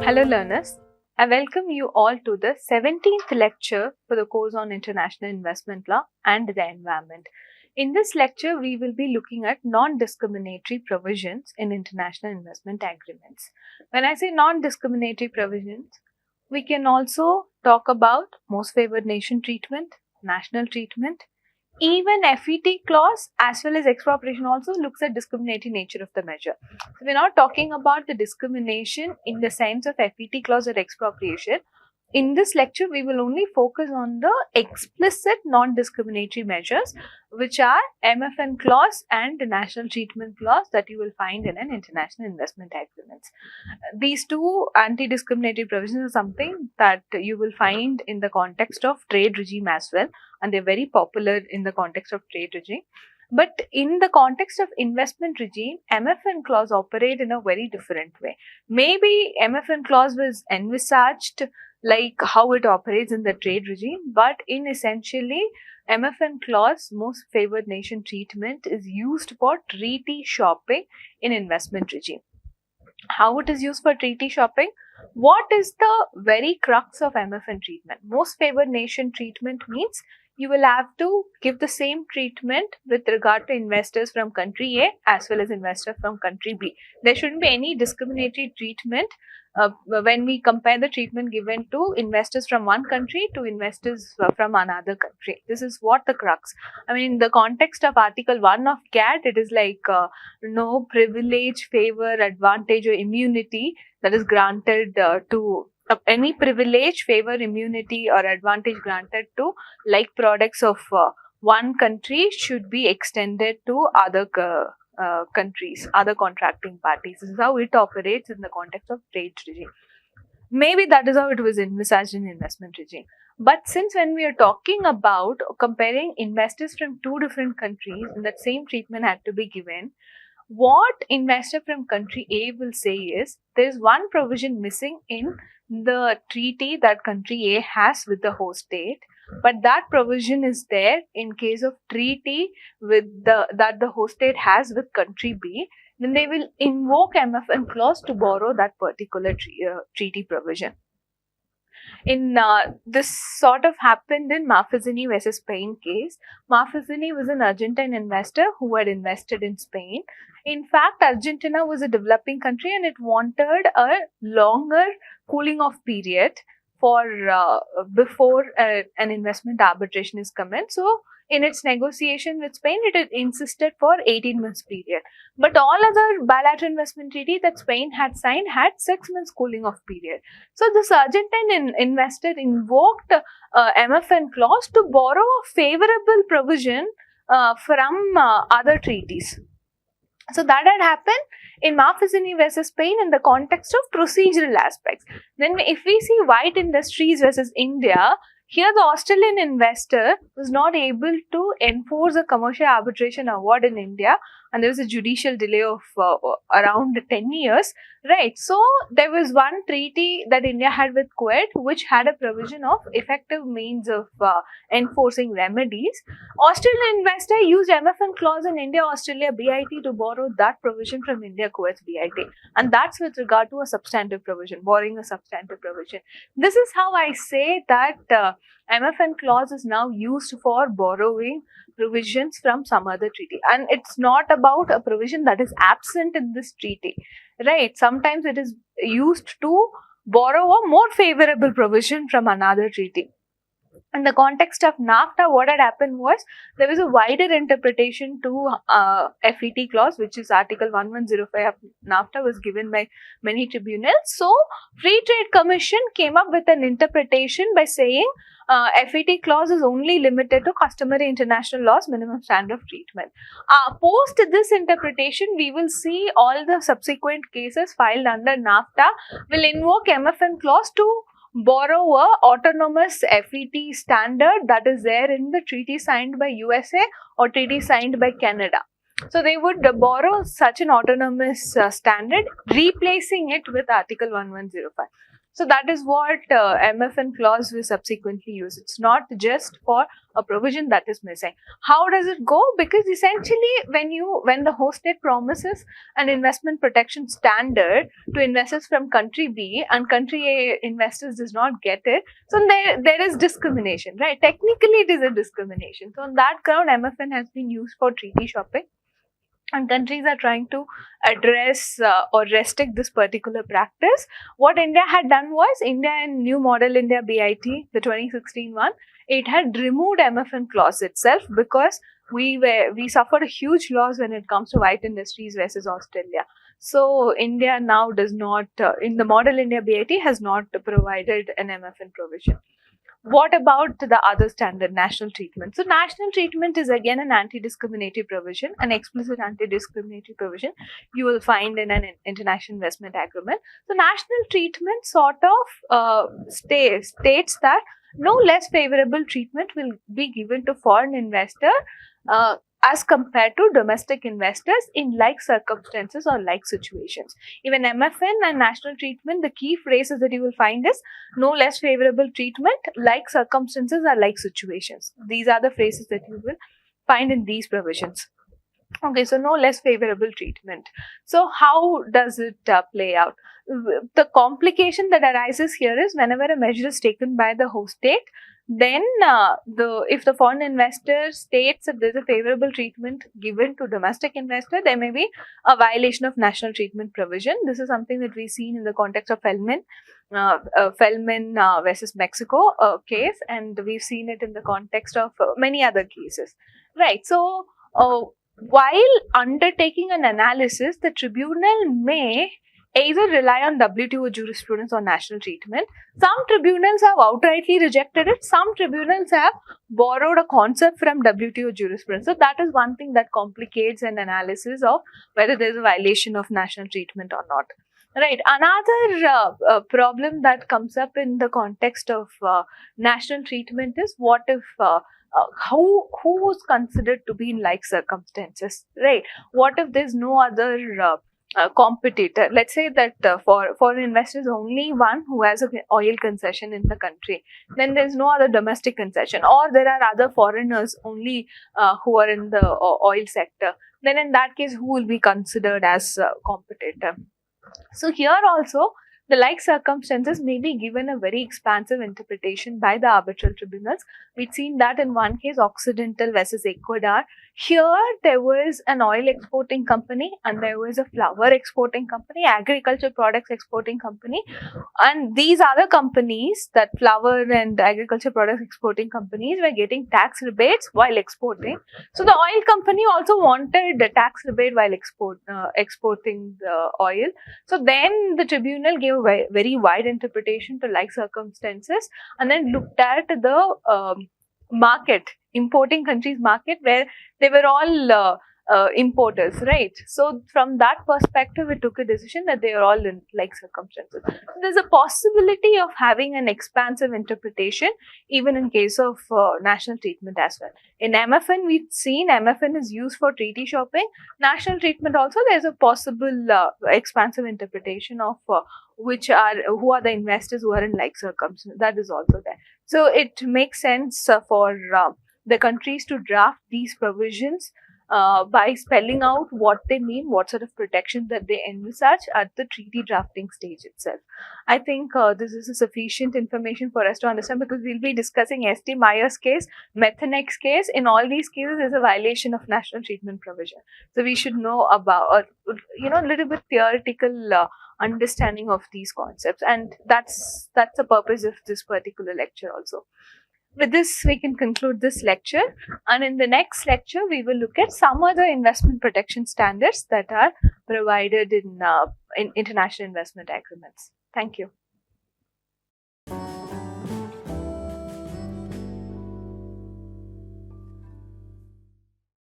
Hello learners, I welcome you all to the 17th lecture for the course on International Investment Law and the Environment. In this lecture, we will be looking at non-discriminatory provisions in international investment agreements. When I say non-discriminatory provisions, we can also talk about most favored nation treatment, national treatment. Even FET clause as well as expropriation also looks at discriminatory nature of the measure. So we're not talking about the discrimination in the sense of FET clause or expropriation. In this lecture, we will only focus on the explicit non-discriminatory measures, which are MFN clause and the national treatment clause that you will find in an international investment agreements. These two anti-discriminatory provisions are something that you will find in the context of trade regime as well, and they're very popular in the context of trade regime. But in the context of investment regime, MFN clause operate in a very different way. Maybe MFN clause was envisaged like how it operates in the trade regime, but in essentially MFN clause, most favored nation treatment, is used for treaty shopping in investment regime. How it is used for treaty shopping? What is the very crux of MFN treatment? Most favored nation treatment means you will have to give the same treatment with regard to investors from country A as well as investors from country B. There shouldn't be any discriminatory treatment when we compare the treatment given to investors from one country to investors from another country. This is what the crux. I mean, in the context of Article 1 of GATT, it is like no privilege, favor, advantage or immunity that is granted to any privilege, favor, immunity or advantage granted to like products of one country should be extended to other countries, other contracting parties. This is how it operates in the context of trade regime. Maybe that is how it was envisaged in investment regime. But since when we are talking about comparing investors from two different countries and that same treatment had to be given, what investor from country A will say is there is one provision missing in the treaty that country A has with the host state, but that provision is there in case of treaty with that the host state has with country B. Then they will invoke MFN clause to borrow that particular treaty provision. In this sort of happened in Marfesini versus Spain case. Marfesini was an Argentine investor who had invested in Spain. In fact, Argentina was a developing country and it wanted a longer cooling off period for before an investment arbitration is commenced. So in its negotiation with Spain, it had insisted for 18 months period. But all other bilateral investment treaty that Spain had signed had 6 months cooling off period. So this Argentine investor invoked MFN clause to borrow a favorable provision from other treaties. So that had happened in Marfesini versus Spain in the context of procedural aspects. Then if we see White Industries versus India, here the Australian investor was not able to enforce a commercial arbitration award in India and there was a judicial delay of around 10 years, right? So there was one treaty that India had with Kuwait which had a provision of effective means of enforcing remedies. Australian investor used MFN clause in India-Australia BIT to borrow that provision from India-Kuwait BIT, and that's with regard to a substantive provision, borrowing a substantive provision. This is how I say that MFN clause is now used for borrowing provisions from some other treaty, and it's not about a provision that is absent in this treaty, right? Sometimes it is used to borrow a more favorable provision from another treaty. In the context of NAFTA, what had happened was there was a wider interpretation to FET clause, which is Article 1105 of NAFTA, was given by many tribunals. So, Free Trade Commission came up with an interpretation by saying FET clause is only limited to customary international laws, minimum standard of treatment. Post this interpretation, we will see all the subsequent cases filed under NAFTA will invoke MFN clause to borrow a autonomous FET standard that is there in the treaty signed by USA or treaty signed by Canada. So they would borrow such an autonomous standard, replacing it with Article 1105. So that is what MFN clause will subsequently use. It's not just for a provision that is missing. How does it go? Because essentially when the host state promises an investment protection standard to investors from country B and country A investors does not get it, so there is discrimination, right? Technically it is a discrimination. So on that ground, MFN has been used for treaty shopping. And countries are trying to address or restrict this particular practice. What India had done was, India in New Model India BIT, the 2016 one, it had removed MFN clause itself because we suffered a huge loss when it comes to white industries versus Australia. So India now does not, in the Model India BIT, has not provided an MFN provision. What about the other standard, national treatment? So national treatment is again an anti-discriminatory provision, an explicit anti-discriminatory provision you will find in an international investment agreement. So national treatment sort of states that no less favorable treatment will be given to foreign investor as compared to domestic investors in like circumstances or like situations. Even MFN and national treatment, the key phrases that you will find is no less favorable treatment, like circumstances or like situations. These are the phrases that you will find in these provisions. Okay, so no less favorable treatment. So how does it play out? The complication that arises here is whenever a measure is taken by the host state, then if the foreign investor states that there is a favorable treatment given to domestic investor, there may be a violation of national treatment provision. This is something that we've seen in the context of Feldman versus Mexico case, and we've seen it in the context of many other cases. Right. So while undertaking an analysis, the tribunal may either rely on WTO jurisprudence or national treatment. Some tribunals have outrightly rejected it. Some tribunals have borrowed a concept from WTO jurisprudence. So that is one thing that complicates an analysis of whether there is a violation of national treatment or not. Right. Another problem that comes up in the context of national treatment is what if who is considered to be in like circumstances, right? What if there's no other competitor? Let's say that for investors, only one who has an oil concession in the country. Then there's no other domestic concession, or there are other foreigners only who are in the oil sector. Then in that case, who will be considered as a competitor? So here also, the like circumstances may be given a very expansive interpretation by the arbitral tribunals. We've seen that in one case, Occidental versus Ecuador. Here, there was an oil exporting company and there was a flour exporting company, agriculture products exporting company. And these other companies, that flour and agriculture products exporting companies, were getting tax rebates while exporting. So the oil company also wanted the tax rebate while exporting the oil. So then the tribunal gave a very wide interpretation to like circumstances and then looked at the market, importing countries market, where they were all importers, right? So from that perspective, it took a decision that they are all in like circumstances. So there's a possibility of having an expansive interpretation even in case of national treatment as well. In MFN, we've seen MFN is used for treaty shopping. National treatment also, there's a possible expansive interpretation of who are the investors who are in like circumstances. That is also there. So it makes sense for the countries to draft these provisions by spelling out what they mean, what sort of protection that they envisage at the treaty drafting stage itself. I think this is a sufficient information for us to understand, because we'll be discussing ST Myers case, Methanex case. In all these cases, there's a violation of national treatment provision. So we should know about, a little bit theoretical understanding of these concepts, and that's the purpose of this particular lecture also. With this, we can conclude this lecture, and in the next lecture, we will look at some other investment protection standards that are provided in international investment agreements. Thank you.